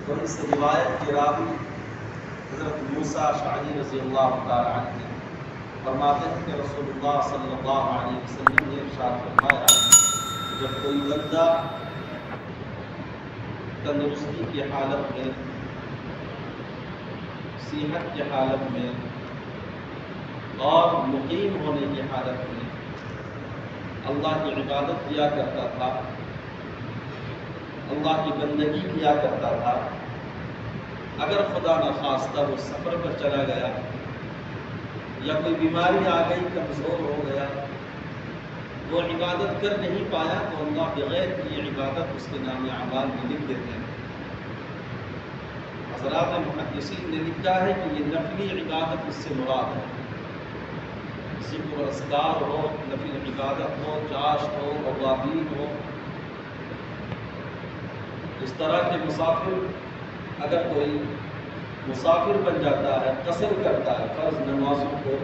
اور اس روایت کے راوی حضرت موسیٰ اشعری رضی اللہ تعالیٰ عنہ فرماتے ہیں کہ رسول اللہ صلی اللہ علیہ وسلم نے ارشاد فرمایا کہ جب کوئی بندہ تندرستی کی حالت میں، صحت کی حالت میں اور مقیم ہونے کی حالت میں اللہ کی عبادت کیا کرتا تھا، اللہ کی بندگی کیا کرتا تھا، اگر خدا نخواستہ وہ سفر پر چلا گیا یا کوئی بیماری آ گئی، کمزور ہو گیا، وہ عبادت کر نہیں پایا، تو اللہ بغیر کی عبادت اس کے نام اعمال میں لکھ دیتے ہیں۔ حضرات محدثین نے لکھا ہے کہ یہ نفلی عبادت اس سے مراد ہے، ذکر و اذکار ہو، نفل عبادت ہو، چاشت ہو، اوابین ہو۔ اس طرح کے مسافر، اگر کوئی مسافر بن جاتا ہے، قصر کرتا ہے فرض نمازوں کو،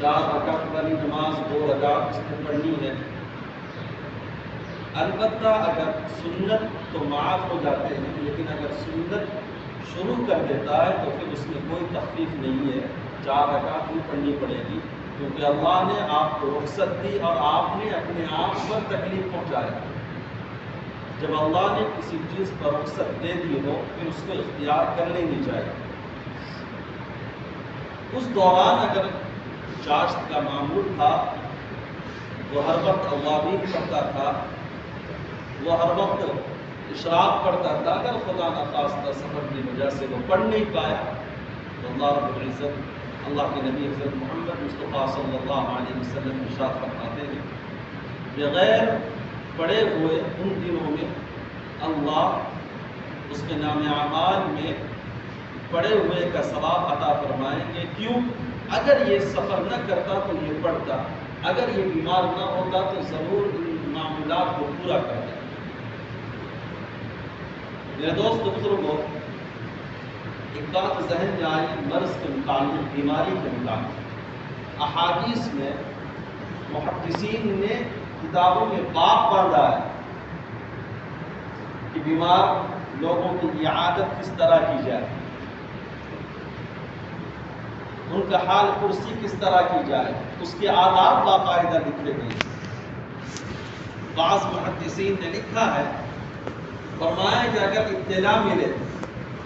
4 رکعت والی نماز 2 رکعت اس نے پڑھنی ہے، البتہ اگر سنت تو معاف ہو جاتے ہیں، لیکن اگر سنت شروع کر دیتا ہے تو پھر اس میں کوئی تخفیف نہیں ہے، 4 رکعت بھی پڑھنی پڑے گی، کیونکہ اللہ نے آپ کو رخصت دی اور آپ نے اپنے آپ پر تکلیف پہنچایا۔ جب اللہ نے کسی چیز پر رخصت دے دی ہو پھر اس کو اختیار کر لینی چاہیے۔ اس دوران اگر چاشت کا معمول تھا، وہ ہر وقت اوابین پڑھتا تھا، وہ ہر وقت اشراق پڑھتا تھا، اگر خدا نخواستہ سفر کی وجہ سے وہ پڑھ نہیں پایا تو اللہ رب العزت، اللہ کے نبی حضرت محمد مصطفیٰ صلی اللہ علیہ وسلم ارشاد فرماتے ہیں، بغیر پڑے ہوئے ان دنوں میں اللہ اس کے نام اعمال میں پڑے ہوئے کا ثواب عطا فرمائیں گے۔ کیوں؟ اگر یہ سفر نہ کرتا تو یہ پڑھتا، اگر یہ بیمار نہ ہوتا تو ضرور ان معمولات کو پورا کرتا۔ میرے دوست بزرگوں، ایک بات ذہن میں آئی مرض کے متعلق، بیماری کے متعلق۔ احادیث میں محدثین نے کتابوں میں باب باندھا ہے کہ بیمار لوگوں کی عادت کس طرح کی جائے، ان کا حال کرسی کس طرح کی جائے، اس کے آداب باقاعدہ لکھے گئے۔ بعض محدثین نے لکھا ہے، فرمایا کہ اگر اطلاع ملے،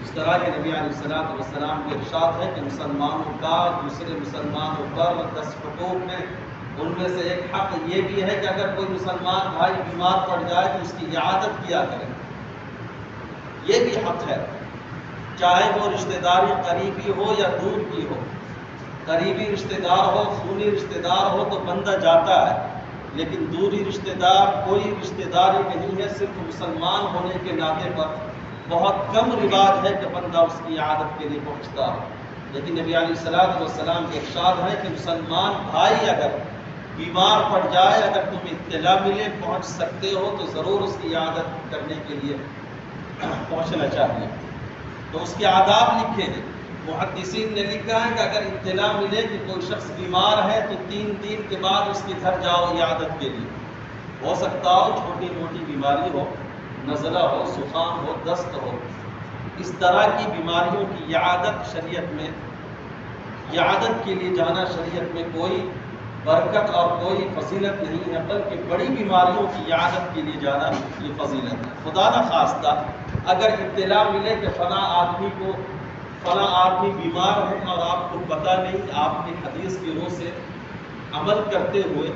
اس طرح کے نبی علیہ الصلوۃ والسلام کے ارشاد ہے کہ مسلمانوں کا دوسرے مسلمانوں پر 10 حقوق ہیں، ان میں سے ایک حق یہ بھی ہے کہ اگر کوئی مسلمان بھائی بیمار پڑ جائے تو اس کی عیادت کیا کرے، یہ بھی حق ہے، چاہے وہ رشتہ داری قریبی ہو یا دور کی ہو۔ قریبی رشتہ دار ہو، خونی رشتہ دار ہو تو بندہ جاتا ہے، لیکن دوری رشتہ دار کوئی رشتہ داری نہیں ہے، صرف مسلمان ہونے کے ناطے پر بہت کم رواج ہے کہ بندہ اس کی عادت کے لیے پہنچتا ہو۔ لیکن نبی علیہ الصلوۃ والسلام کے ارشاد ہے کہ مسلمان بھائی اگر بیمار پڑ جائے، اگر تمہیں اطلاع ملے، پہنچ سکتے ہو تو ضرور اس کی عادت کرنے کے لیے پہنچنا چاہیے۔ تو اس کے آداب لکھے ہیں۔ محدثین نے لکھا ہے کہ اگر اطلاع ملے کہ کوئی شخص بیمار ہے تو 3 دن کے بعد اس کے گھر جاؤ عیادت کے لیے۔ ہو سکتا ہو چھوٹی موٹی بیماری ہو، نزلہ ہو، زکام ہو، دست ہو، اس طرح کی بیماریوں کی عیادت شریعت میں، عیادت کے لیے جانا شریعت میں کوئی برکت اور کوئی فضیلت نہیں ہے، بلکہ بڑی بیماریوں کی عیادت کے لیے جانا یہ فضیلت ہے۔ خدا نخواستہ اگر اطلاع ملے کہ فلاں آدمی بیمار ہے اور آپ کو پتہ نہیں، آپ کی حدیث کی روح سے عمل کرتے ہوئے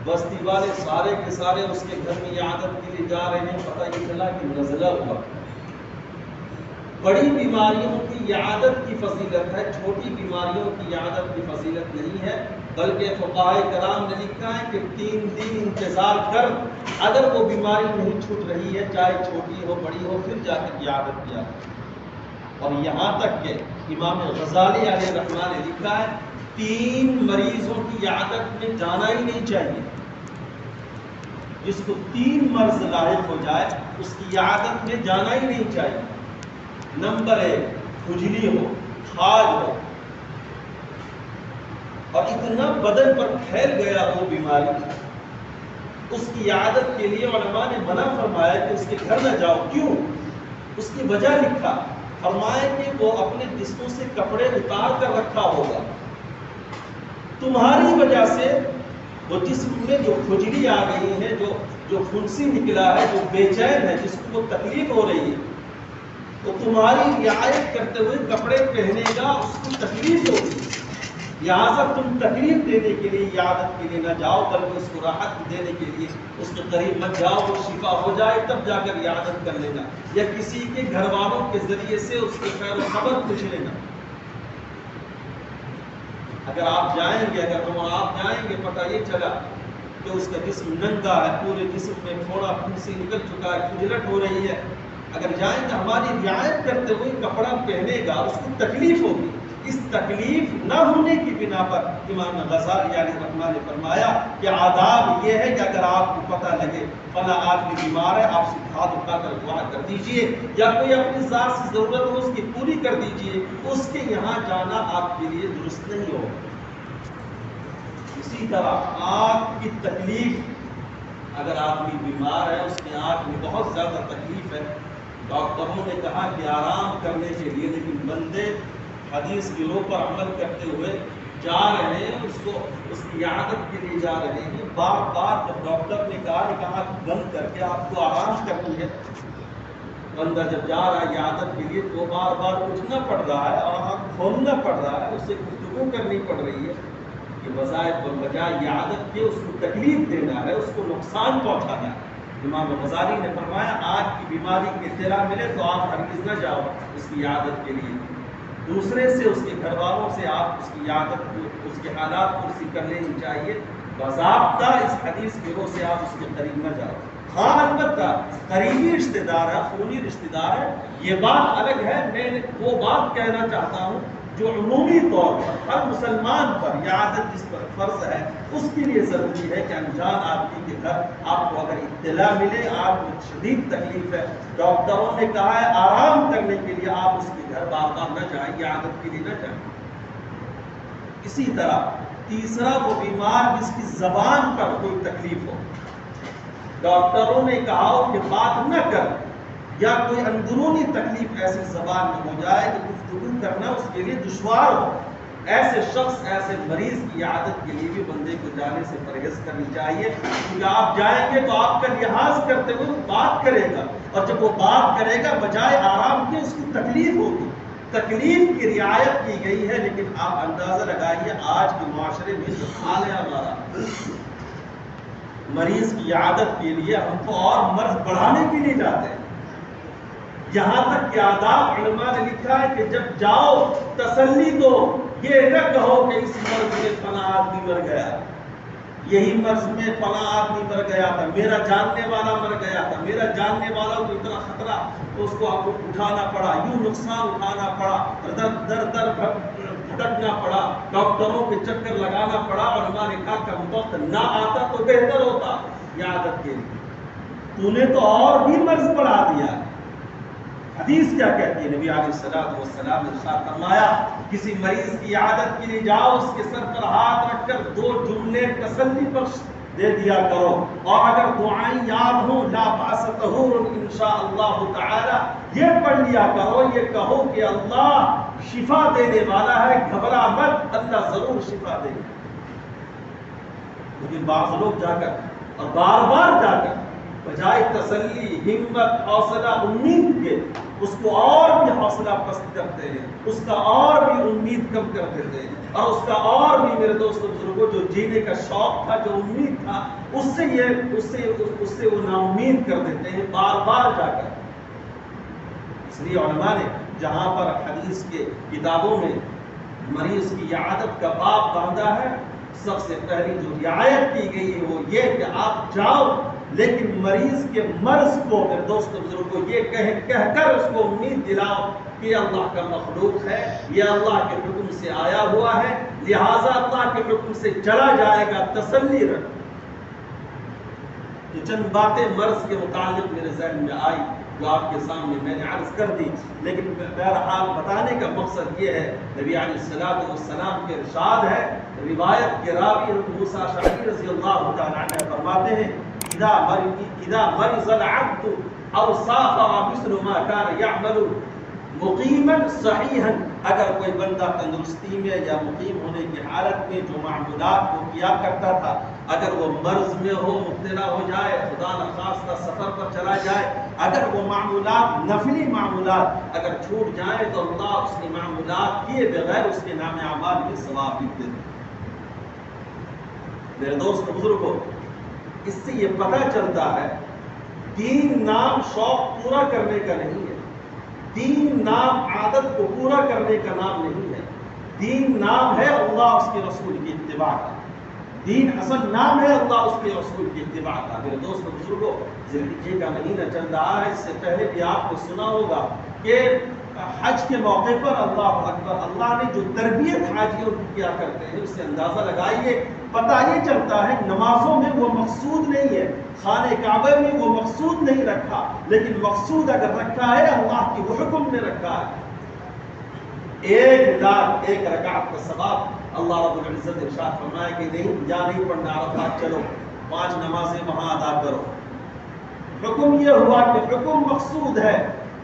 بستی والے سارے کے سارے اس کے گھر میں عیادت کے لیے جا رہے ہیں، پتہ یہ چلا کہ نزلہ ہوا۔ بڑی بیماریوں کی عیادت کی فضیلت ہے، چھوٹی بیماریوں کی عیادت کی فضیلت نہیں ہے، بلکہ فقہائے کرام نے لکھا ہے کہ 3 دن انتظار کر، اگر وہ بیماری نہیں چھوٹ رہی ہے، چاہے چھوٹی ہو بڑی ہو، پھر جا کے عیادت کیا۔ اور یہاں تک کہ امام غزالی علیہ رحمہ نے لکھا ہے 3 مریضوں کی عیادت میں جانا ہی نہیں چاہیے۔ جس کو 3 مرض لاحق ہو جائے اس کی عیادت میں جانا ہی نہیں چاہیے۔ نمبر 1 کھجلی ہو، خاج ہو، اور اتنا بدن پر پھیل گیا ہو بیماری، اس کی عیادت کے لیے علماء نے منع فرمایا کہ اس کے گھر نہ جاؤ۔ کیوں؟ اس کی وجہ لکھا، فرمایا کہ وہ اپنے جسموں سے کپڑے اتار کر رکھا ہوگا، تمہاری وجہ سے وہ جسم میں جو کھجلی آ گئی ہے، جو پھنسی نکلا ہے، جو بے چین ہے، جس کو وہ تکلیف ہو رہی ہے، وہ تمہاری رعایت کرتے ہوئے کپڑے پہنے گا، اس کو تکلیف ہوگی، لہٰذا تم تکلیف دینے کے لیے عیادت کے لیے نہ جاؤ، بلکہ اس کو راحت دینے کے لیے اس کے قریب مت جاؤ، وہ شفا ہو جائے تب جا کر عیادت کر لینا، یا کسی کے گھر والوں کے ذریعے سے اس کی خیر و خبر پوچھ لینا۔ اگر آپ جائیں گے، اگر ہم آپ جائیں گے، پتہ یہ چلا کہ اس کا جسم ننگا ہے، پورے جسم میں پھوڑا پھنسی نکل چکا ہے، کھجلٹ ہو رہی ہے، اگر جائیں گے ہماری رعایت کرتے ہوئے کپڑا پہنے گا، اس کو تکلیف ہوگی، اس تکلیف نہ ہونے کی بنا پر امام غزالی علیہ رحمہ نے فرمایا کہ آداب یہ ہے کہ اگر آپ کو پتہ لگے فلاں آدمی بیمار ہے، آپ سے ہاتھ اٹھا کر دعا کر دیجئے، یا کوئی اپنی ذات سے ضرورت ہو اس کی پوری کر دیجئے، اس کے یہاں جانا آپ کے لیے درست نہیں ہوگا۔ اسی طرح آنکھ کی تکلیف، اگر آدمی بیمار ہے، اس کی آنکھ میں بہت زیادہ تکلیف ہے، ڈاکٹروں نے کہا کہ آرام کرنے کے لیے، لیکن بندے حدیث کی رو پر عمل کرتے ہوئے جا رہے ہیں، اس کی عیادت کے لیے جا رہے ہیں، بار بار جب ڈاکٹر نے کہا کہ آنکھ بند کر کے آپ کو آرام کرنی ہے، بندہ جب جا رہا ہے عیادت کے لیے تو بار بار اٹھنا پڑ رہا ہے، آنکھ کھولنا پڑ رہا ہے، اس سے گفتگو کرنی پڑ رہی ہے، کہ بجائے عیادت کے اس کو تکلیف دینا ہے، اس کو نقصان پہنچانا ہے۔ امام غزالی نے فرمایا آنکھ کی بیماری کی اطلاع ملے تو آپ ہرگز نہ جاؤ اس کی عیادت کے لیے، دوسرے سے، اس کے گھر والوں سے آپ اس کی عیادت کو، اس کے حالات پرسی کر لینی چاہیے، باضابطہ اس حدیث کی روح سے آپ اس کے قریب نہ جاؤ۔ ہاں البتہ قریبی رشتہ دار ہے، خونی رشتہ دار ہے، یہ بات الگ ہے، میں وہ بات کہنا چاہتا ہوں جو عمومی طور پر ہر مسلمان پر عیادت جس پر فرض ہے، اس کے لیے ضروری ہے کہ انجان آدمی کے گھر آپ کو اگر اطلاع ملے، آپ کو شدید تکلیف ہے، ڈاکٹروں نے کہا ہے آرام کرنے کے لیے آپ اس کے گھر بار بار نہ جائیں، عیادت کے لیے نہ جائیں۔ اسی طرح تیسرا وہ بیمار جس کی زبان پر کوئی تکلیف ہو، ڈاکٹروں نے کہا ہو کہ بات نہ کر، یا کوئی اندرونی تکلیف ایسی زبان میں ہو جائے کہ گفتگو کرنا اس کے لیے دشوار ہو، ایسے شخص، ایسے مریض کی عادت کے لیے بھی بندے کو جانے سے پرہیز کرنی چاہیے، کیونکہ آپ جائیں گے تو آپ کا لحاظ کرتے ہوئے بات کرے گا، اور جب وہ بات کرے گا بجائے آرام کے اس کی تکلیف ہوگی۔ تکلیف کی رعایت کی گئی ہے، لیکن آپ اندازہ لگائیے آج کے معاشرے میں جو حال ہے ہمارا، مریض کی عادت کے لیے ہم تو اور مرض بڑھانے کے لیے جاتے ہیں، یہاں تک کہ آداب علماء نے لکھا ہے کہ جب جاؤ تسلی دو، یہ نہ کہو کہ اس مرض میں فلاں آدمی مر گیا، یہی مرض میں فلاں آدمی مر گیا تھا، میرا جاننے والا مر گیا تھا، میرا جاننے والا کو اتنا خطرہ تو اس کو آپ کو اٹھانا پڑا، یوں نقصان اٹھانا پڑا، در بھٹکنا پڑا، ڈاکٹروں کے چکر لگانا پڑا، اور ہمارے کہا کم وقت نہ آتا تو بہتر ہوتا عیادت کے لیے، تو نے تو اور بھی مرض بڑھا دیا۔ حدیث کیا کہتی ہے؟ نبی علیہ السلام نے ارشاد فرمایا کسی مریض کی عیادت کے لیے جاؤ، اس کے سر پر ہاتھ رکھ کر 2 جملے تسلی بخش دے دیا کرو، اور اگر دعائیں یاد ہوں لا باس طہور انشاءاللہ تعالی، یہ پڑھ لیا کرو، یہ کہو کہ اللہ شفا دینے والا ہے، گھبرا مت، اللہ ضرور شفا دے گا۔ لیکن بعض لوگ جا کر اور بار بار جا کر بجائے تسلی، ہمت، حوصلہ، امید کے، اس کو اور بھی حوصلہ پست کرتے ہیں، اس کا اور بھی امید کم کر دیتے ہیں، اور اس کا اور بھی، میرے دوستوں بزرگوں، جو جینے کا شوق تھا، جو امید تھا، اس سے وہ نا امید کر دیتے ہیں بار بار جا کر۔ اس لیے علماء نے جہاں پر حدیث کے کتابوں میں مریض کی عیادت کا باب باندھا ہے، سب سے پہلی جو رعایت کی گئی ہے وہ یہ کہ آپ جاؤ، لیکن مریض کے مرض کو، میرے دوستوں بزرگوں، یہ کہہ کر اس کو امید دلاؤ کہ اللہ کا مخلوق ہے، یہ اللہ کے حکم سے آیا ہوا ہے، لہٰذا اللہ کے حکم سے چلا جائے گا، تسلی رکھ۔ یہ چند باتیں مرض کے متعلق میرے ذہن میں آئی، جو آپ کے سامنے میں نے عرض کر دی، لیکن بہرحال بتانے کا مقصد یہ ہے، نبی علیہ السلام کے ارشاد ہے، روایت کے راوی موسیٰ اشعری رضی اللہ تعالیٰ عنہ فرماتے ہیں اذا مرض العبد او سافر مثل ما كان يعمل مقیما صحیحا، اگر کوئی بندہ تندرستی میں یا مقیم ہونے کی حالت میں جو معمولات کو کیا کرتا تھا، اگر وہ مرض میں ہو، مبتلا ہو جائے، خدا نخواستہ سفر پر چلا جائے، اگر وہ معمولات نفلی معمولات اگر چھوٹ جائیں تو اللہ اس کے معمولات کیے بغیر اس کے نام اعمال میں ثواب لکھ دیتے۔ میرے دوست بزرگوں، اس سے یہ پتہ چلتا ہے دین نام شوق پورا کرنے کا نہیں ہے، دین نام عادت کو پورا کرنے کا نام نہیں ہے، دین نام ہے اللہ اس کے رسول کی اتباع کا، دین اصل نام ہے اللہ اس کے رسول کی اتباع کا۔ میرے دوست بزرگوں، ذوالحجہ کا مہینہ چل رہا ہے، اس سے پہلے بھی آپ کو سنا ہوگا کہ حج کے موقع پر اللہ اکبر، اللہ نے جو تربیت حاجیوں کی کیا کرتے ہیں اس سے اندازہ لگائیے، پتہ یہ چلتا ہے نمازوں میں وہ مقصود نہیں ہے، خانہ کعبہ میں وہ مقصود نہیں رکھا، لیکن مقصود اگر رکھا ہے اللہ کی وہ حکم میں رکھا ہے۔ 1,00,000 رکعت کا ثواب اللہ رب العزت ارشاد فرمائے کہ نہیں جا نہیں پڑھنا عرفات، چلو 5 نمازیں وہاں ادا کرو۔ حکم یہ ہوا کہ حکم مقصود ہے،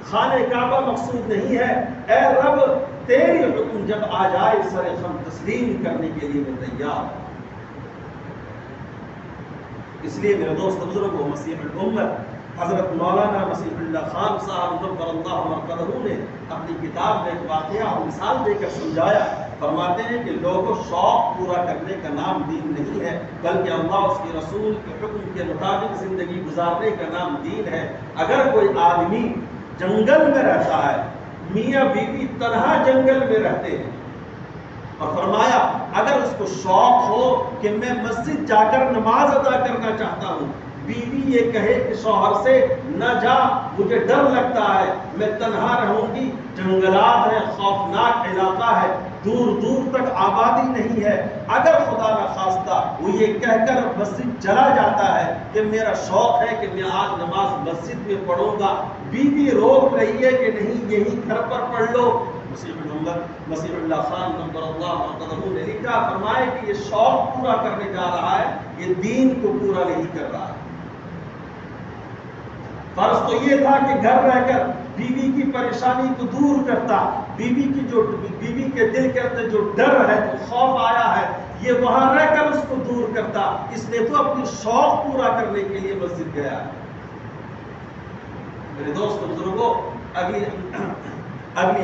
خانہ کعبہ مقصود نہیں ہے۔ اے رب تیری حکم جب آ جائے سر خم تسلیم کرنے کے لیے میں تیار ہوں۔ اس لیے میرے دوست بزرگوں، مسیح الامت حضرت مولانا مسیح اللہ خان صاحب نور اللہ مرقدہ نے اپنی کتاب میں ایک واقعہ اور مثال دے کر سمجھایا، فرماتے ہیں کہ لوگوں شوق پورا کرنے کا نام دین نہیں ہے، بلکہ اللہ اس کے رسول کے حکم کے مطابق زندگی گزارنے کا نام دین ہے۔ اگر کوئی آدمی جنگل میں رہتا ہے، میاں بیوی تنہا جنگل میں رہتے ہیں، اور فرمایا اگر اس کو شوق ہو کہ میں مسجد جا کر نماز ادا کرنا چاہتا ہوں، بیوی یہ کہے کہ شوہر سے نہ جا مجھے ڈر لگتا ہے، میں تنہا رہوں گی، جنگلات ہیں، خوفناک علاقہ ہے، دور دور تک آبادی نہیں ہے، اگر خدا نخواستہ وہ یہ کہہ کر مسجد چلا جاتا ہے کہ میرا شوق ہے کہ میں آج نماز مسجد میں پڑھوں گا، بیوی روک رہی ہے کہ نہیں یہی گھر پر پڑھ لو، مسیح اللہ خان نور اللہ مرقدہ نے لکھا، فرمائے کہ یہ شوق پورا کرنے جا رہا ہے، یہ دین کو پورا نہیں کر رہا ہے۔ فرض تو یہ تھا کہ گھر رہ کر بیوی کی پریشانی کو دور کرتا، بیوی کے دل کے اندر جو ڈر ہے، جو خوف آیا ہے، یہ وہاں رہ کر اس کو دور کرتا، اس نے تو اپنی شوق پورا کرنے کے لیے مسجد گیا۔ میرے دوست بزرگوں، اگلی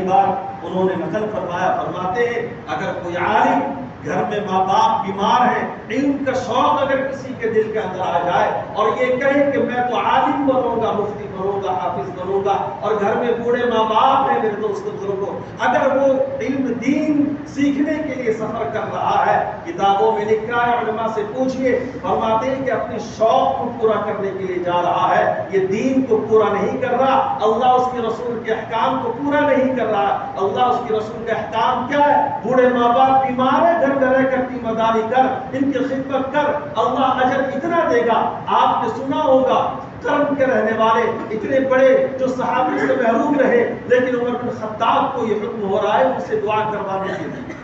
بار انہوں نے نقل فرمایا، فرماتے ہیں اگر کوئی عالم گھر میں ماں باپ بیمار ہیں، علم کا شوق اگر کسی کے دل کے اندر آ جائے اور یہ کہے کہ میں تو عالم بنوں گا، مفتی بنوں گا، حافظ بنوں گا، اور گھر میں بوڑھے ماں باپ ہیں، میرے دوست بزرگوں، اگر وہ علم دین سیکھنے کے لیے سفر کر رہا ہے، کتابوں میں لکھا ہے، علماء سے پوچھئے، فرماتے ہیں کہ اپنے شوق کو پورا کرنے کے لیے جا رہا ہے، یہ دین کو پورا نہیں کر رہا، اللہ اس کے رسول کے احکام کو پورا نہیں کر رہا۔ اللہ اس کے رسول کا احکام کیا ہے؟ بوڑھے ماں باپ بیمار ہیں، گھر میں رہ کر تیمارداری کر، ان کی خدمت کر، اللہ اجر اتنا دے گا۔ آپ نے سنا ہوگا قرن کے رہنے والے اتنے بڑے جو صحابہ سے محروم رہے، لیکن عمر بن خطاب کو یہ حکم ہو رہا ہے ان سے دعا کروانے کے لیے۔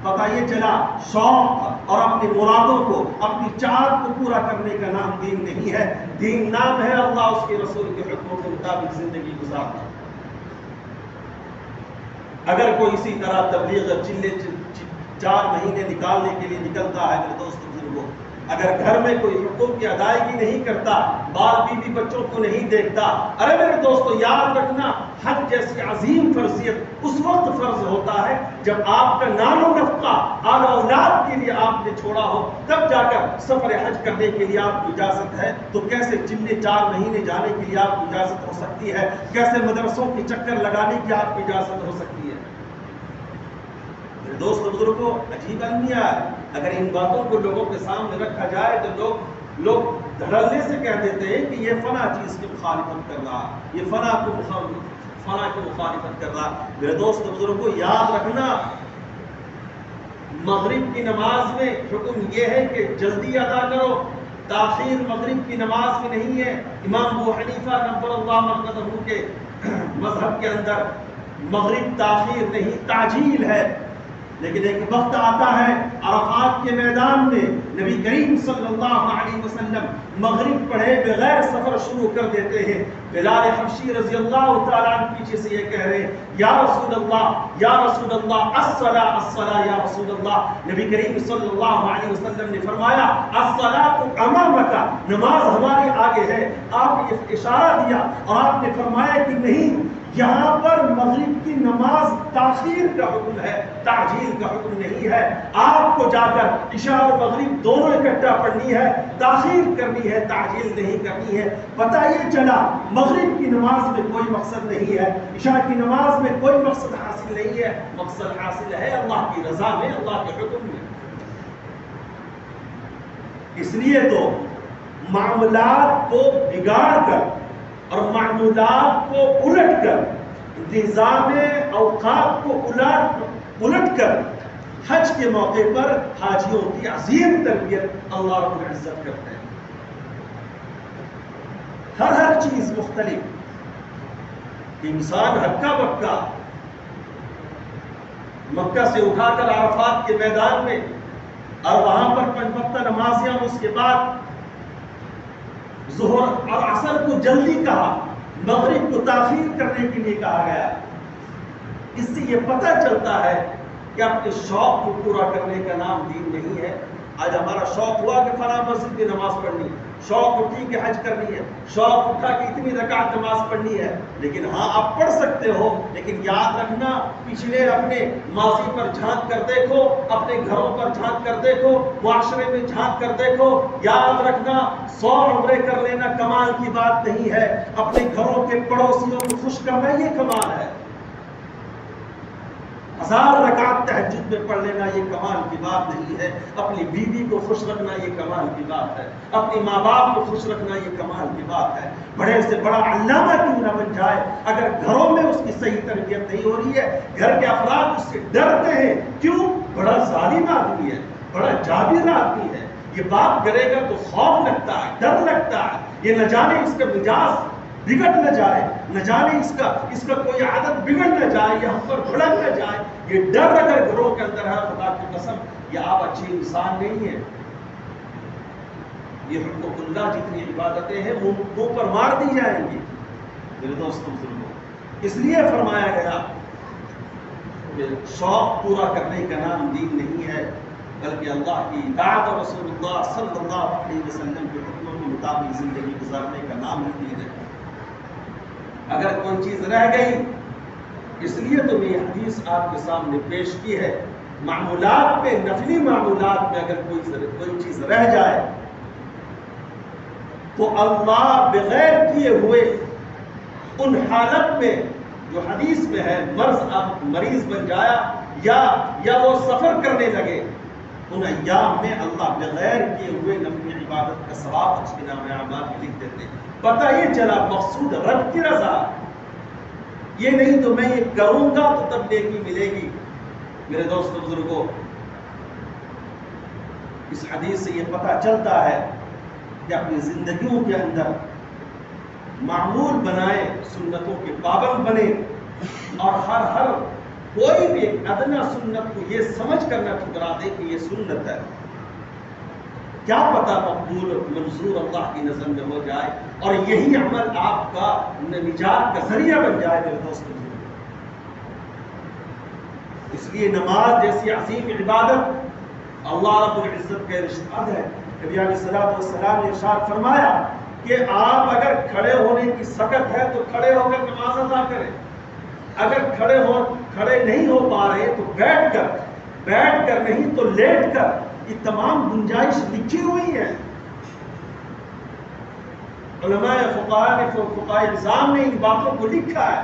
پتہ یہ چلا شوق اور اپنی مرادوں کو، اپنی چاہت کو پورا کرنے کا نام دین نہیں ہے، دین نام ہے اللہ اس کے رسول کے حکموں کے مطابق زندگی گزارنا۔ اگر کوئی اسی طرح تبلیغ چلے 4 مہینے نکالنے کے لیے نکلتا ہے، میرے دوست بزرگوں، اگر گھر میں کوئی حقوق کی ادائیگی نہیں کرتا، بال بیوی بچوں کو نہیں دیکھتا، ارے میرے دوستو یاد رکھنا حج جیسی عظیم فرضیت اس وقت فرض ہوتا ہے جب آپ کا نان و نفقہ آل اولاد کے لیے آپ نے چھوڑا ہو، تب جا کر سفر حج کرنے کے لیے آپ کو اجازت ہے۔ تو کیسے چلے 4 مہینے جانے کے لیے آپ کو اجازت ہو سکتی ہے؟ کیسے مدرسوں کے چکر لگانے کی آپ کو اجازت ہو سکتی ہے؟ دوست بزرگوں، عجیب المیہ ہے، اگر ان باتوں کو لوگوں کے سامنے رکھا جائے تو لوگ دھڑلے سے کہہ دیتے ہیں کہ یہ فلاں چیز کی مخالفت کر رہا، یہ فلاں کی مخالفت کر رہا۔ میرے دوست بزرگوں، یاد رکھنا مغرب کی نماز میں حکم یہ ہے کہ جلدی ادا کرو، تاخیر مغرب کی نماز میں نہیں ہے۔ امام ابو حنیفہ نور اللہ مرقدہ کے مذہب کے اندر مغرب تاخیر نہیں، تعجیل ہے، لیکن ایک وقت آتا ہے عرفات کے میدان میں نبی کریم صلی اللہ علیہ وسلم مغرب پڑھے بغیر سفر شروع کر دیتے ہیں، بلال حبشی رضی اللہ تعالیٰ عنہ پیچھے سے یہ کہہ رہے ہیں یا رسول اللہ الصلاۃ الصلاۃ یا رسول اللہ. نبی کریم صلی اللہ علیہ وسلم نے فرمایا الصلاۃ امامک، نماز ہمارے آگے ہے. آپ نے اشارہ دیا اور آپ نے فرمایا کہ نہیں، یہاں پر مغرب کی نماز تاخیر کا حکم ہے، تعجیل کا حکم نہیں ہے. آپ کو جا کر عشاء اور مغرب دونوں اکٹھا پڑھنی ہے، تاخیر کرنی ہے، تعجیل نہیں کرنی ہے. پتہ یہ چلا مغرب کی نماز میں کوئی مقصد نہیں ہے، عشاء کی نماز میں کوئی مقصد حاصل نہیں ہے. مقصد حاصل ہے اللہ کی رضا میں، اللہ کے حکم میں. اس لیے تو معاملات کو بگاڑ کر اور معمولات کو الٹ کر، نظام اوقات کو الٹ کر حج کے موقع پر حاجیوں کی عظیم تربیت اللہ رب العزت کرتے ہیں. ہر چیز مختلف. انسان ہکا بکا مکہ سے اٹھا کر عرفات کے میدان میں اور وہاں پر 5 وقتہ نمازیاں، اس کے بعد ظہر اور عصر کو جلدی کہا، مغرب کو تاخیر کرنے کے لیے کہا گیا. اس سے یہ پتہ چلتا ہے کہ اپنے شوق کو پورا کرنے کا نام دین نہیں ہے. آج ہمارا شوق ہوا کہ فلاں مسجد میں نماز پڑھنی ہے، شوق اٹھی کہ حج کرنی ہے، شوق اٹھا کہ اتنی رکعت نماز پڑھنی ہے. لیکن ہاں آپ پڑھ سکتے ہو، لیکن یاد رکھنا پچھلے اپنے ماضی پر جھانک کر دیکھو، اپنے گھروں پر جھانک کر دیکھو، معاشرے میں جھانک کر دیکھو. یاد رکھنا 100 عمرے کر لینا کمال کی بات نہیں ہے، اپنے گھروں کے پڑوسیوں کو خوش کرنا یہ کمال ہے. 1000 رکعت تہجد میں پڑھ لینا یہ کمال کی بات نہیں ہے. اپنی بیوی کو خوش رکھنا یہ کمال کی بات ہے، اپنی ماں باپ کو خوش رکھنا یہ کمال کی بات ہے. بڑے سے بڑا علامہ کیوں نہ بن جائے، اگر گھروں میں اس کی صحیح تربیت نہیں ہو رہی ہے، گھر کے افراد اس سے ڈرتے ہیں. کیوں؟ بڑا ظالم آدمی ہے، بڑا جابر آدمی ہے. یہ بات کرے گا تو خوف لگتا ہے، ڈر لگتا ہے. یہ نہ جانے اس کا مزاج بگڑ نہ جائے، نہ جانے اس کا کوئی عادت بگڑ نہ جائے، یہ ہم پر بھڑک نہ جائے. یہ ڈر اگر گھروں کے اندر ہے، خدا کی قسم یہ آپ اچھی انسان نہیں ہے. یہ حقوق اللہ جتنی عبادتیں ہیں وہ منہ پر مار دی جائیں گی میرے دوستوں بزرگوں. اس لیے فرمایا گیا کہ شوق پورا کرنے کا نام دین نہیں ہے، بلکہ اللہ کی اطاعت اور رسول اللہ صلی اللہ علیہ وسلم کے حکموں کے مطابق زندگی گزارنے کا نام ہی دین ہے. اگر کوئی چیز رہ گئی، اس لیے تو میں یہ حدیث آپ کے سامنے پیش کی ہے، معمولات میں، نفلی معمولات میں اگر کوئی چیز رہ جائے تو اللہ بغیر کیے ہوئے ان حالت میں جو حدیث میں ہے، مریض بن جایا یا وہ سفر کرنے لگے، ان ایام میں اللہ بغیر کیے ہوئے نفلی عبادت کا ثواب اس کے نام اعمال میں لکھ دیتے. پتہ یہ چلا مقصود رب کی رضا، یہ نہیں تو میں یہ کروں گا تو تب نیکی ملے گی. میرے دوستوں بزرگوں، اس حدیث سے یہ پتہ چلتا ہے کہ اپنی زندگیوں کے اندر معمول بنائے، سنتوں کے پابند بنے، اور ہر کوئی بھی ایک ادنا سنت کو یہ سمجھ کر نہ ٹھکرا دے کہ یہ سنت ہے. کیا پتا مقبول منظور اللہ کی نظر میں ہو جائے اور یہی عمل آپ کا نجات کا ذریعہ بن جائے. میرے دوستوں، اس لیے نماز جیسی عظیم عبادت اللہ رب العزت کا ارشاد ہے. نبی علیہ الصلوۃ والسلام نے ارشاد فرمایا کہ آپ اگر کھڑے ہونے کی سکت ہے تو کھڑے ہو کر نماز ادا کریں. اگر کھڑے نہیں ہو پا رہے تو بیٹھ کر نہیں تو لیٹ کر. یہ تمام گنجائش لکھی ہوئی ہے. علماء فقہاء نظام نے ان باتوں کو لکھا ہے.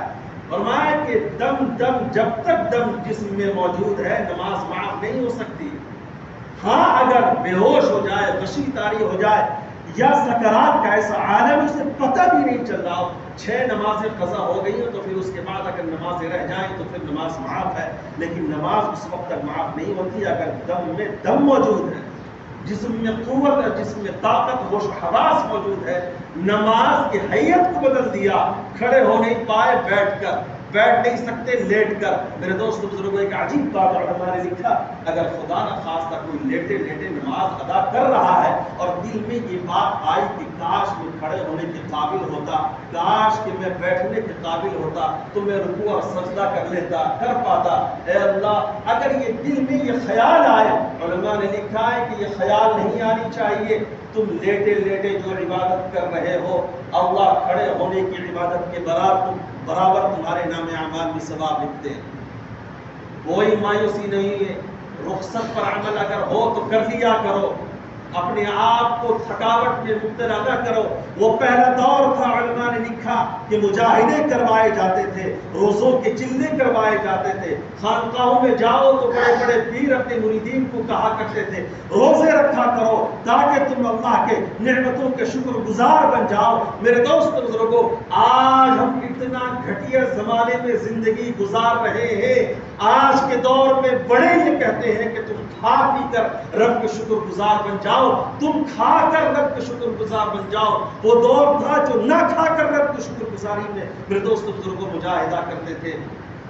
فرمایا کہ دم جب تک دم جسم میں موجود ہے نماز معاف نہیں ہو سکتی. ہاں اگر بے ہوش ہو جائے، غشی طاری ہو جائے، یا سکرات کا ایسا عالم اسے پتہ بھی نہیں چل رہا ہو، 6 نمازیں قضا ہو گئی ہو تو پھر اس کے بعد اگر نمازیں رہ جائیں تو پھر نماز معاف ہے. لیکن نماز اس وقت تک معاف نہیں ہوتی اگر دم میں دم موجود ہے، جسم میں قوت ہے، جسم میں طاقت، ہوش و حواس موجود ہے. نماز کی حیت کو بدل دیا، کھڑے ہو نہیں پائے، بیٹھ کر بیٹھ نہیں سکتے لیٹ کر. میرے دوست بزرگوں ایک عجیب بات علماء نے لکھا, اگر خدا نہ خواستہ کوئی لیٹے لیٹے نماز ادا کر رہا ہے اور دل میں یہ بات آئی کہ کاش میں کھڑے ہونے کے قابل ہوتا, کاش کہ میں بیٹھنے کے قابل ہوتا تو میں رکوع اور سجدہ کر لیتا, کر پاتا. اے اللہ, اگر یہ دل میں یہ خیال آئے, علماء نے لکھا ہے کہ یہ خیال نہیں آنی چاہیے. تم لیٹے لیٹے جو عبادت کر رہے ہو, اللہ کھڑے ہونے کی عبادت کے برابر تمہارے نام اعمال میں ثواب لکھتے ہیں. کوئی مایوسی نہیں ہے. رخصت پر عمل اگر ہو تو کر لیا کرو, اپنے آپ کو تھکاوٹ میں مبتلا نہ کرو. وہ پہلا دور تھا, علماء نے لکھا کہ مجاہدے کروائے جاتے تھے, روزوں کے چلے کروائے جاتے تھے. خانقاہوں میں جاؤ تو بڑے بڑے پیر اپنے مریدین کو کہا کرتے تھے روزے رکھا کرو تاکہ تم اللہ کے نعمتوں کے شکر گزار بن جاؤ. میرے دوست بزرگوں, آج ہم اتنا گھٹیا زمانے میں زندگی گزار رہے ہیں. آج کے دور میں بڑے یہ کہتے ہیں کہ تم کھا پی کر رب کے شکر گزار بن جاؤ, تم کھا کر رب کے شکر گزار بن جاؤ. وہ دور تھا جو نہ کھا کر رب کے شکر گزاری میں میرے دوست بزرگوں مجاہدہ کرتے تھے.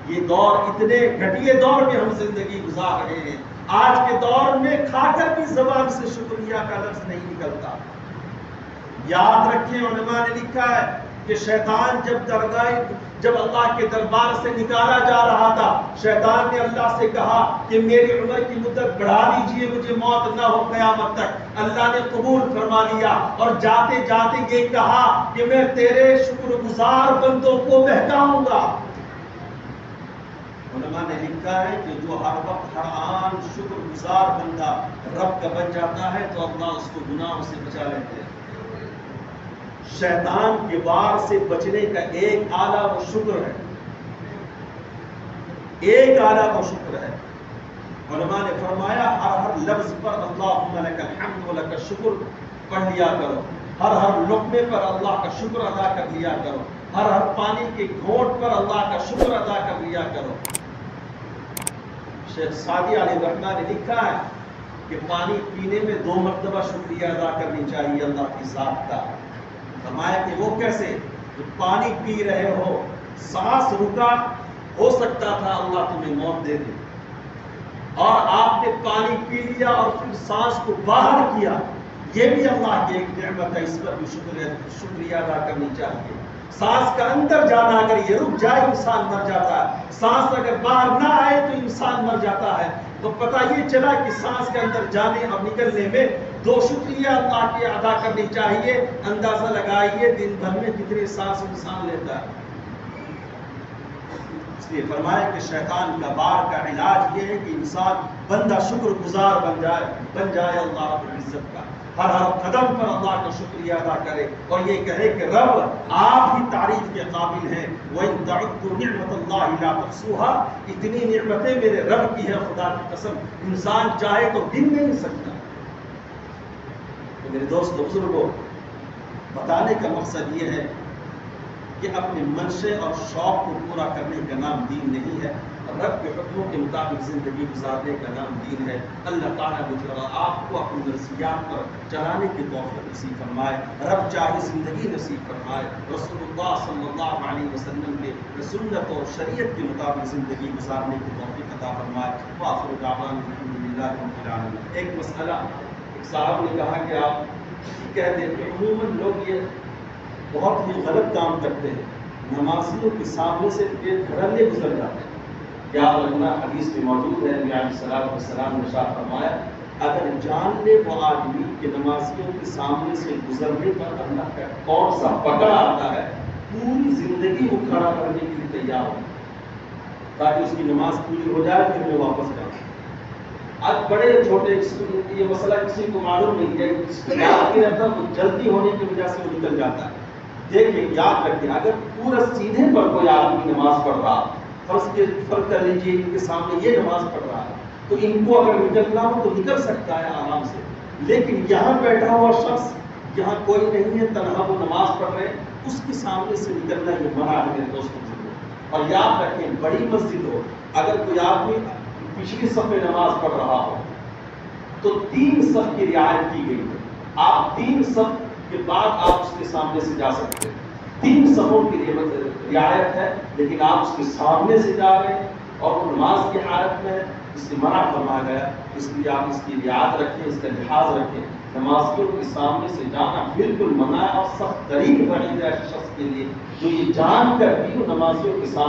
یہ دور اتنے گھٹیے دور میں ہم زندگی گزار رہے ہیں. آج کے دور میں کھا کر بھی زبان سے شکریہ کا لفظ نہیں نکلتا. یاد رکھیں, علماء نے لکھا ہے کہ شیطان جب اللہ کے دربار سے نکالا جا رہا تھا, شیطان نے اللہ سے کہا کہ میری عمر کی مدت بڑھا لیجئے, مجھے موت نہ ہو قیامت تک. اللہ نے قبول فرما لیا اور جاتے جاتے یہ کہا کہ میں تیرے شکر گزار بندوں کو بہکاؤں گا. علماء نے لکھا ہے کہ جو ہر وقت ہر آن شکر گزار بندہ رب کا بن جاتا ہے تو اللہ اس کو گناہوں سے بچا لیتے ہیں. شیطان کے وار سے بچنے کا ایک آلہ وہ شکر ہے, ایک آلہ وہ شکر ہے. علماء نے فرمایا ہر لفظ پر اللہم لک الحمد و لک الشکر پڑھ لیا کرو, ہر لقمے پر اللہ کا شکر ادا کر لیا کرو, ہر پانی کے گھونٹ پر اللہ کا شکر ادا کر لیا کرو. شیخ سعدی علیہ الرحمہ نے لکھا ہے کہ پانی پینے میں 2 مرتبہ شکریہ ادا کرنی چاہیے اللہ کی ذات کا. فرمایا کہ وہ کیسے, جو پانی پی رہے ہو, سانس رکا, ہو سکتا تھا اللہ تمہیں موت دے دے, اور آپ نے پانی پی لیا اور پھر سانس کو باہر کیا, یہ بھی اللہ کی ایک نعمت ہے, اس پر بھی شکریہ ادا کرنی چاہیے. سانس کا اندر جانا اگر یہ رک جائے انسان مر جاتا ہے, سانس اگر باہر نہ آئے تو انسان مر جاتا ہے. تو پتہ یہ چلا کہ سانس کے اندر جانے اور نکلنے میں 2 شکریہ اللہ کے ادا کرنی چاہیے. اندازہ لگائیے دن بھر میں کتنے سانس انسان لیتا ہے. اس لیے فرمایا کہ شیطان کا بار کا علاج یہ ہے کہ انسان بندہ شکر گزار بن جائے اللہ رب العزت کا. ہر قدم پر اللہ کا شکریہ ادا کرے اور یہ کہے کہ رب آپ ہی تعریف کے قابل ہیں. وَإِن تَعُدُّوا نِعْمَةَ اللَّهِ لَا تُحْصُوهَا, اتنی نعمتیں میرے رب کی ہے, خدا کی قسم انسان چاہے تو گن نہیں سکتا. تو میرے دوست بزرگوں, بتانے کا مقصد یہ ہے کہ اپنے منشے اور شوق کو پورا کرنے کا نام دین نہیں ہے, رب کے حکموں کے مطابق زندگی گزارنے کا نام دین ہے. اللہ تعالیٰ مجھے اور آپ کو اپنی مرضیات پر چلانے کی توفیق نصیب فرمائے. رب چاہے زندگی نصیب فرمائے, رسول اللہ صلی اللہ علیہ وسلم کے سنت اور شریعت کے مطابق زندگی گزارنے کی توفیق عطا فرمائے. وآخر دعوانا الحمدللہ رب العالمین. ایک مسئلہ, ایک صاحب نے کہا کہ آپ کہہ دیں کہ عموماً لوگ یہ بہت ہی غلط کام کرتے ہیں, نمازیوں کے سامنے سے پیٹ دھڑلے گزر جاتے ہیں. یاد رکھنا حدیث میں موجود ہے, نبی علیہ السلام نے ارشاد فرمایا اگر جان لے وہ آدمی کہ نمازیوں کے سامنے سے گزرنے پر اللہ کا کون سا پکڑ آتا ہے, پوری زندگی وہ کھڑا کرنے کے لیے تیار ہو تاکہ اس کی نماز پوری ہو جائے پھر وہ واپس جائے. آج بڑے چھوٹے یہ مسئلہ کسی کو معلوم نہیں ہے, اس کو یاد نہیں رہتا, وہ جلدی ہونے کی وجہ سے وہ نکل جاتا ہے. دیکھیں یاد رکھیں, اگر پورا سیدھے پر کوئی آدمی نماز پڑھ رہا, فرض کر لیجیے ان کے سامنے یہ نماز پڑھ رہا ہے, تو ان کو اگر نکلنا ہو تو نکل سکتا ہے آرام سے. لیکن یہاں بیٹھا ہوا شخص, یہاں کوئی نہیں ہے, تنہا وہ نماز پڑھ رہے, اس کے سامنے سے نکلنا یہ منع ہے میرے دوستوں. اور یاد رکھیں بڑی مسجد ہو, اگر کوئی آدمی پچھلی صف میں نماز پڑھ رہا ہو تو 3 صف کی رعایت کی گئی ہے. آپ 3 صف کے بعد آپ اس کے سامنے سے جا سکتے ہیں, 3 صفوں کی رعایت ہے، لیکن آپ اس کے سامنے سے جا رہے ہیں اور وہ نماز کی حالت میں ہے، اس سے منع فرمایا گیا، اس لیے آپ اس کی رعایت رکھیں، اس کا لحاظ رکھیں۔ نمازیوں کے سامنے سے جانا بالکل منع ہے اور سخت ترین وعید ہے ایسے شخص کے لیے جو یہ جان کر بھی وہ نمازیوں کے سامنے